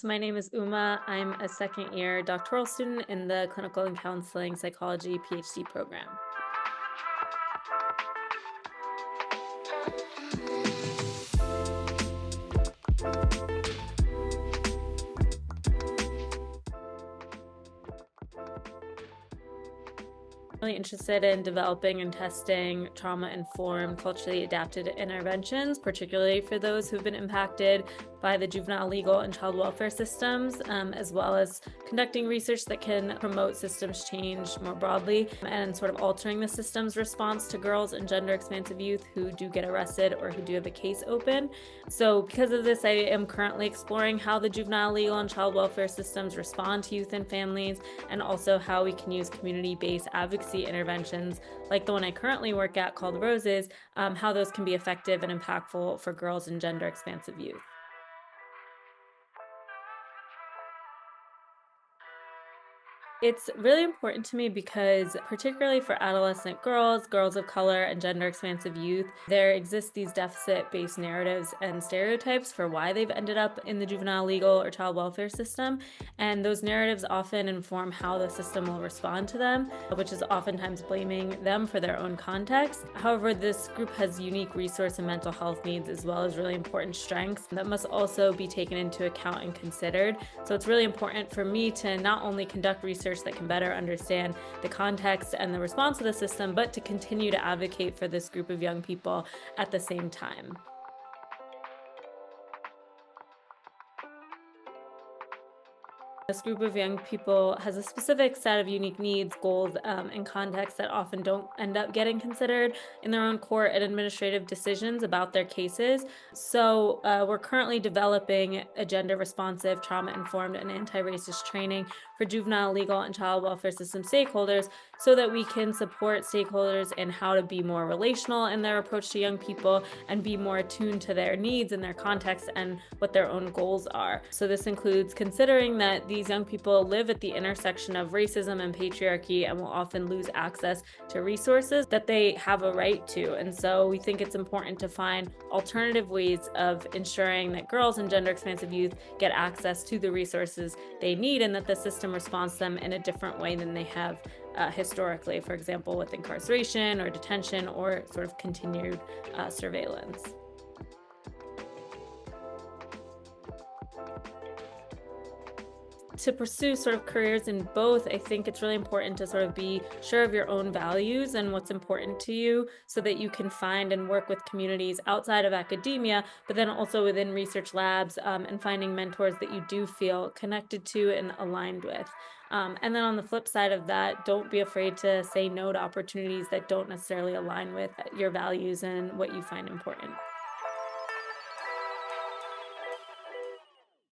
So my name is Uma. I'm a second year doctoral student in the Clinical and Counseling Psychology PhD program. Really interested in developing and testing trauma-informed, culturally adapted interventions, particularly for those who've been impacted by the juvenile legal and child welfare systems, as well as conducting research that can promote systems change more broadly and sort of altering the system's response to girls and gender expansive youth who do get arrested or who do have a case open. So because of this, I am currently exploring how the juvenile legal and child welfare systems respond to youth and families, and also how we can use community-based advocacy interventions like the one I currently work at called Roses, how those can be effective and impactful for girls and gender expansive youth. It's really important to me because, particularly for adolescent girls, girls of color, and gender expansive youth, there exist these deficit based narratives and stereotypes for why they've ended up in the juvenile legal or child welfare system. And those narratives often inform how the system will respond to them, which is oftentimes blaming them for their own context. However, this group has unique resource and mental health needs, as well as really important strengths that must also be taken into account and considered. So it's really important for me to not only conduct research that can better understand the context and the response of the system, but to continue to advocate for this group of young people at the same time. This group of young people has a specific set of unique needs, goals, and contexts that often don't end up getting considered in their own court and administrative decisions about their cases. So, we're currently developing a gender responsive, trauma informed, and anti racist training for juvenile legal and child welfare system stakeholders so that we can support stakeholders in how to be more relational in their approach to young people and be more attuned to their needs and their context and what their own goals are. So, this includes considering that these young people live at the intersection of racism and patriarchy and will often lose access to resources that they have a right to. And so, we think it's important to find alternative ways of ensuring that girls and gender expansive youth get access to the resources they need and that the system responds to them in a different way than they have historically, for example, with incarceration or detention or sort of continued surveillance. To pursue sort of careers in both, I think it's really important to sort of be sure of your own values and what's important to you so that you can find and work with communities outside of academia, but then also within research labs, and finding mentors that you do feel connected to and aligned with. And then on the flip side of that, don't be afraid to say no to opportunities that don't necessarily align with your values and what you find important.